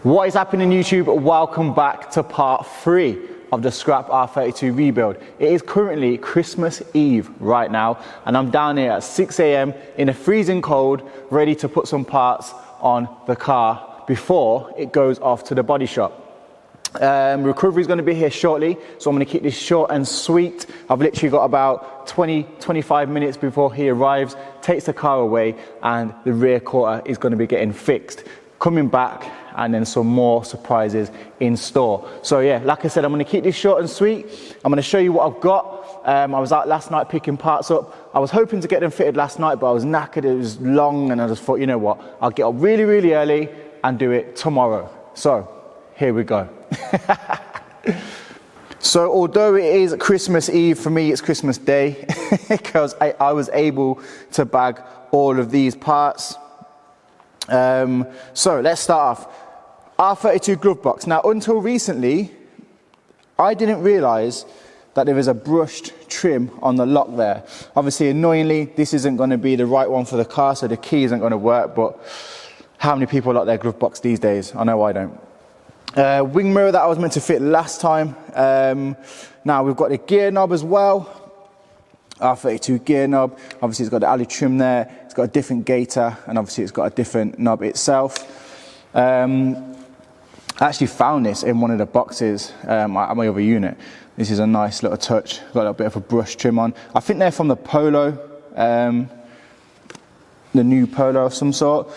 What is happening, YouTube? Welcome back to part 3 of the scrap R32 rebuild. It is currently Christmas Eve right now, and I'm down here at 6 AM in the freezing cold, ready to put some parts on the car before it goes off to the body shop. Recovery is going to be here shortly, so I'm going to keep this short and sweet. I've literally got about 20-25 minutes before he arrives, takes the car away, and the rear quarter is going to be getting fixed. Coming back, and then some more surprises in store. So yeah, like I said, I'm going to keep this short and sweet. I'm going to show you what I've got. I was out last night picking parts up. I was hoping to get them fitted last night, but I was knackered, it was long, and I just thought, you know what, I'll get up really, really early and do it tomorrow. So here we go. So although it is Christmas Eve, for me it's Christmas Day, because I was able to bag all of these parts. So let's start off. R32 glove box. Now, until recently, I didn't realise that there is a brushed trim on the lock there. Obviously, annoyingly, this isn't going to be the right one for the car, so the key isn't going to work, but how many people lock their glove box these days? I know I don't. Wing mirror that I was meant to fit last time. Now, we've got the gear knob as well. R32 gear knob. Obviously, it's got the alley trim there. It's got a different gaiter, and obviously it's got a different knob itself. I actually found this in one of the boxes at my other unit. This is a nice little touch. Got a bit of a brush trim on. I think they're from the Polo, the new Polo of some sort.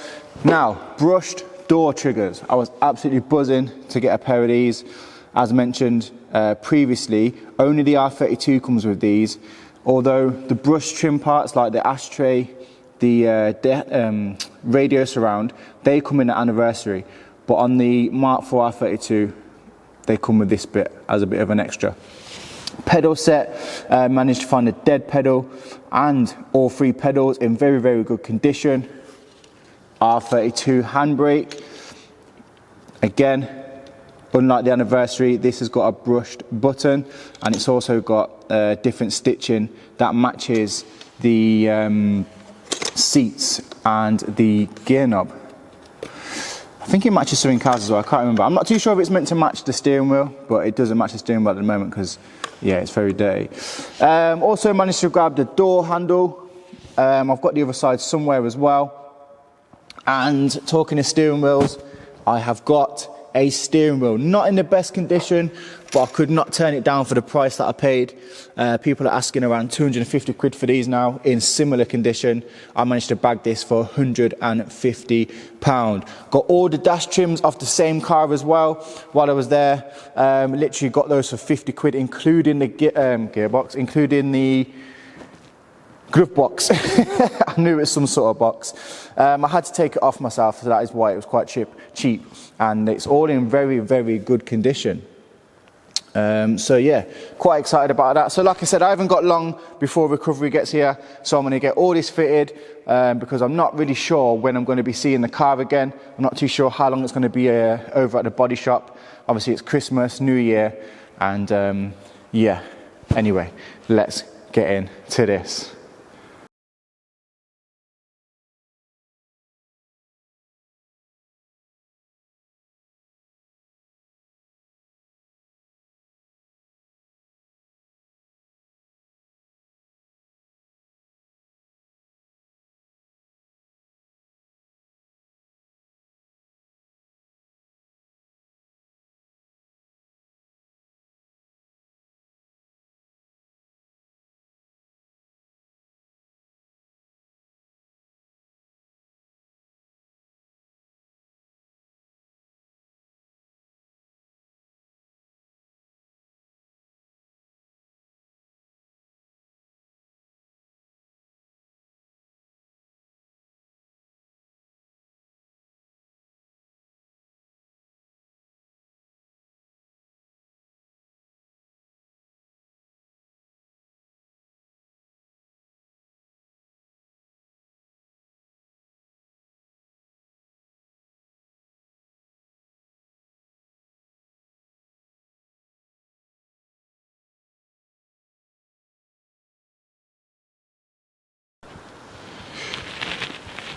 Now, brushed door triggers. I was absolutely buzzing to get a pair of these. As mentioned previously, only the R32 comes with these. Although the brush trim parts like the ashtray, the radio surround, they come in at anniversary. But on the Mark IV R32, they come with this bit as a bit of an extra. Pedal set, managed to find a dead pedal and all 3 pedals in very, very good condition. R32 handbrake. Again, unlike the anniversary, this has got a brushed button, and it's also got different stitching that matches the seats and the gear knob. I think it matches something cars as well, I can't remember. I'm not too sure if it's meant to match the steering wheel, but it doesn't match the steering wheel at the moment because, yeah, it's very dirty. Also managed to grab the door handle. I've got the other side somewhere as well. And talking of steering wheels, I have got a steering wheel, not in the best condition, but I could not turn it down for the price that I paid. People are asking around 250 quid for these now in similar condition. I managed to bag this for £150. Got all the dash trims off the same car as well while I was there. Literally got those for 50 quid, including the gearbox, including the glove box. I knew it was some sort of box. I had to take it off myself, so that is why it was quite cheap, and it's all in very, very good condition. So yeah, quite excited about that. So like I said, I haven't got long before recovery gets here, so I'm going to get all this fitted because I'm not really sure when I'm going to be seeing the car again. I'm not too sure how long it's going to be over at the body shop. Obviously it's Christmas, New Year, and yeah, anyway, let's get into this.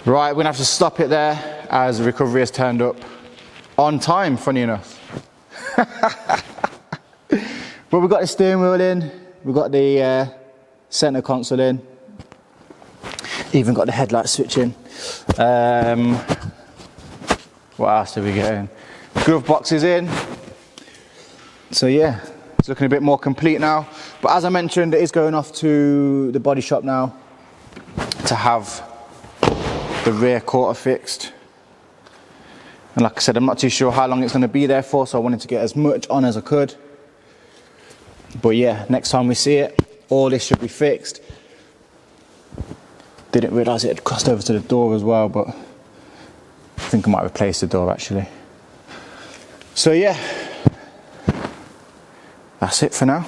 Right, we're going to have to stop it there as the recovery has turned up. On time, funny enough. But we've got the steering wheel in, we've got the center console in, even got the headlight switch in. What else are we getting? Glove box is in. So yeah, it's looking a bit more complete now. But as I mentioned, it is going off to the body shop now to have the rear quarter fixed. And like I said, I'm not too sure how long it's going to be there for, so I wanted to get as much on as I could. But yeah, next time we see it, all this should be fixed. Didn't realise it had crossed over to the door as well, but I think I might replace the door actually. So yeah, that's it for now.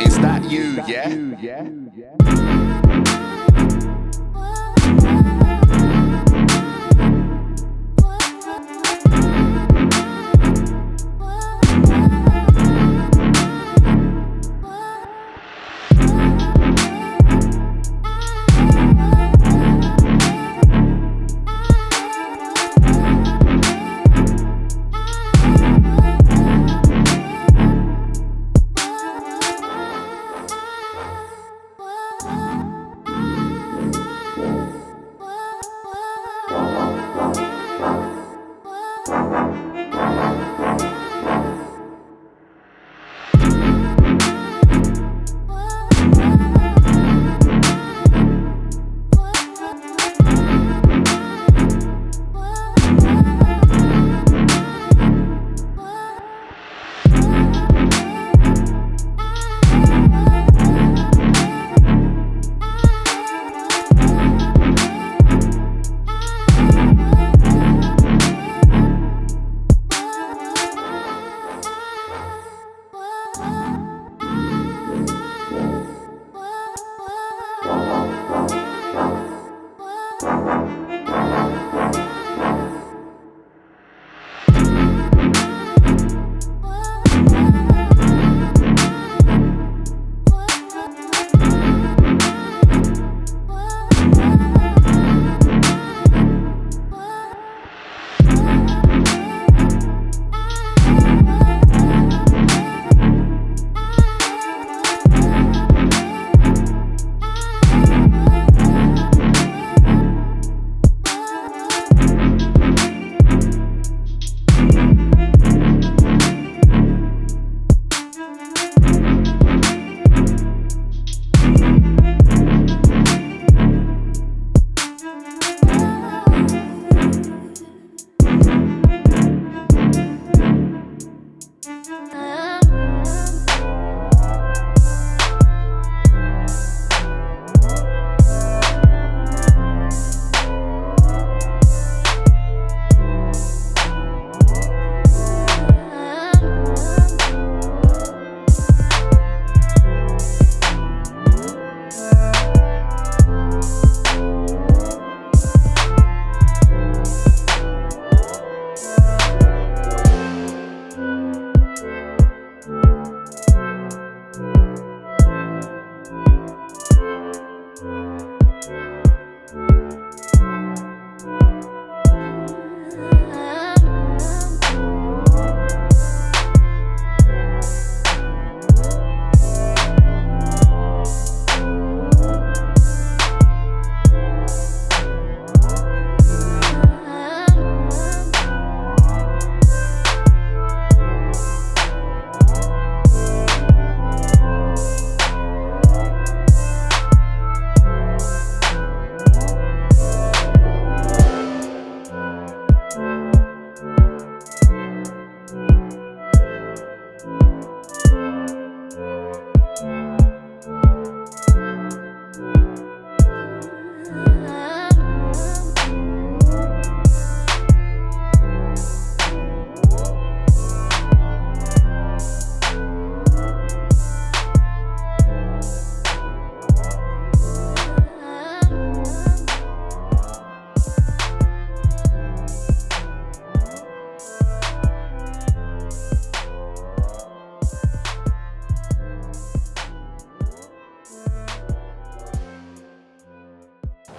Is that you, yeah?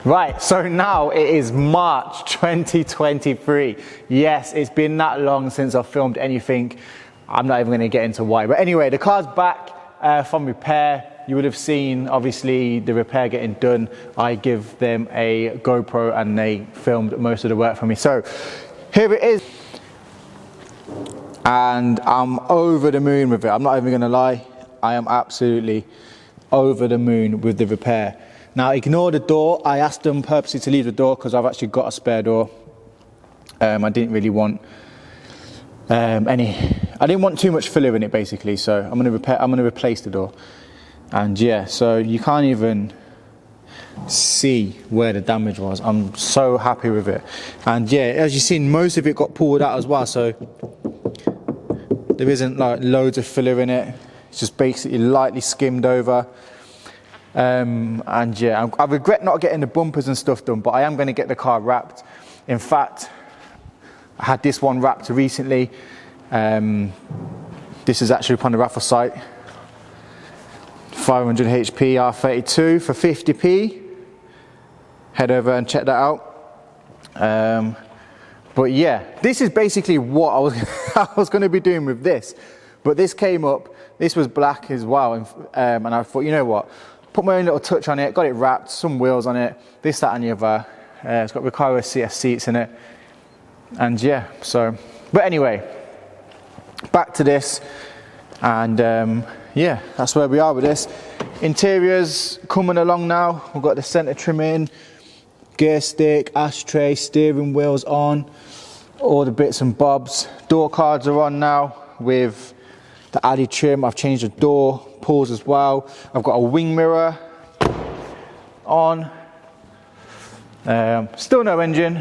Right, so now it is March 2023. Yes, it's been that long since I've filmed anything. I'm not even going to get into why. But anyway, the car's back from repair. You would have seen, obviously, the repair getting done. I give them a GoPro and they filmed most of the work for me. So here it is. And I'm over the moon with it. I'm not even going to lie. I am absolutely over the moon with the repair. Now ignore the door. I asked them purposely to leave the door because I've actually got a spare door. I didn't really want I didn't want too much filler in it basically, so I'm gonna replace the door. And yeah, so you can't even see where the damage was. I'm so happy with it. And yeah, as you've seen, most of it got pulled out as well, so there isn't like loads of filler in it. It's just basically lightly skimmed over. And yeah, I regret not getting the bumpers and stuff done, but I am going to get the car wrapped. In fact, I had this one wrapped recently. This is actually upon the raffle site. 500 HP R32 for 50p. Head over and check that out. But yeah, this is basically what I was going to be doing with this. But this came up, this was black as well, and I thought, you know what? Put my own little touch on it, got it wrapped, some wheels on it, this, that and the other. It's got Recaro CS seats in it. And yeah, so, but anyway, back to this. And yeah, that's where we are with this. Interior's coming along now. We've got the centre trim in, gear stick, ashtray, steering wheels on, all the bits and bobs. Door cards are on now with the added trim. I've changed the door pulls as well. I've got a wing mirror on. Still no engine.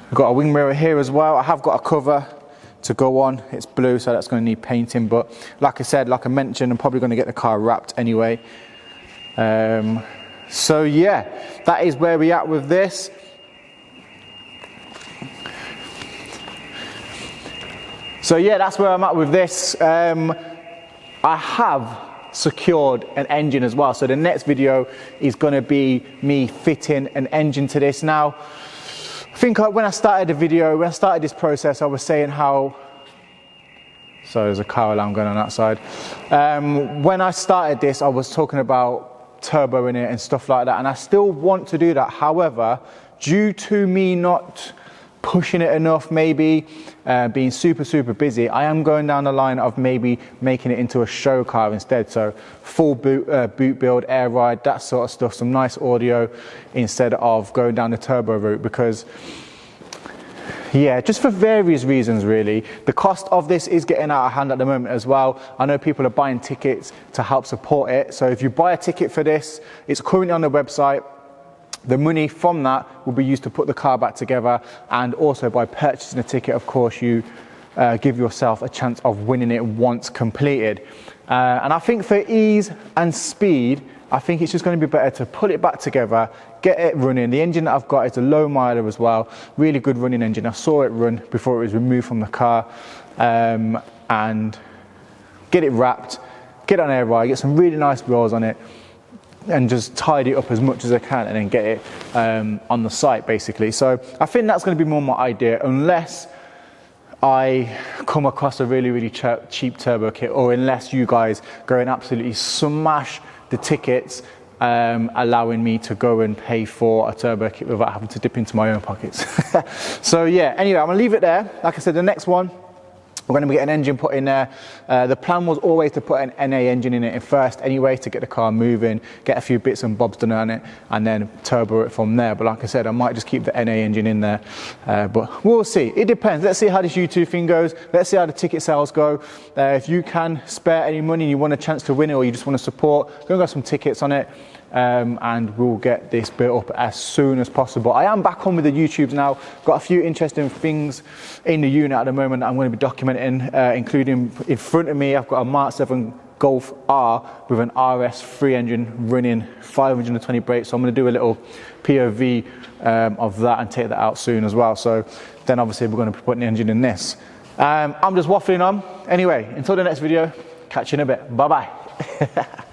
I've got a wing mirror here as well. I have got a cover to go on. It's blue, so that's going to need painting. But like I said, like I mentioned, I'm probably going to get the car wrapped anyway. So yeah, that is where we're at with this. So yeah, that's where I'm at with this. I have secured an engine as well. So the next video is going to be me fitting an engine to this. Now, I think when I started the video, when I started this process, I was saying how, so there's a car alarm going on outside. When I started this, I was talking about turbo in it and stuff like that. And I still want to do that. However, due to me not pushing it enough, maybe being super busy, I am going down the line of maybe making it into a show car instead. So full boot build, air ride, that sort of stuff, some nice audio instead of going down the turbo route, because yeah, just for various reasons really. The cost of this is getting out of hand at the moment as well. I know people are buying tickets to help support it. So if you buy a ticket for this, it's currently on the website. The money from that will be used to put the car back together, and also by purchasing a ticket, of course, you give yourself a chance of winning it once completed. And I think for ease and speed, I think it's just going to be better to put it back together, get it running. The engine that I've got is a low miler as well, really good running engine. I saw it run before it was removed from the car, and get it wrapped, get on air ride, get some really nice wheels on it, and just tidy it up as much as I can and then get it on the site basically. So I think that's going to be more my idea, unless I come across a really cheap turbo kit, or unless you guys go and absolutely smash the tickets, allowing me to go and pay for a turbo kit without having to dip into my own pockets. So yeah, anyway, I'm gonna leave it there. Like I said, the next one, we're going to get an engine put in there. The plan was always to put an NA engine in it first anyway, to get the car moving, get a few bits and bobs done on it, and then turbo it from there. But like I said, I might just keep the NA engine in there. But we'll see. It depends. Let's see how this YouTube thing goes. Let's see how the ticket sales go. If you can spare any money and you want a chance to win it, or you just want to support, go and get some tickets on it. And we'll get this built up as soon as possible. I am back on with the YouTubes now. Got a few interesting things in the unit at the moment that I'm going to be documenting, including in front of me I've got a Mark 7 Golf R with an RS3 engine running 520 brakes. So I'm going to do a little POV of that and take that out soon as well. So then obviously we're going to be putting the engine in this. I'm just waffling on. Anyway, until the next video, catch you in a bit. Bye bye.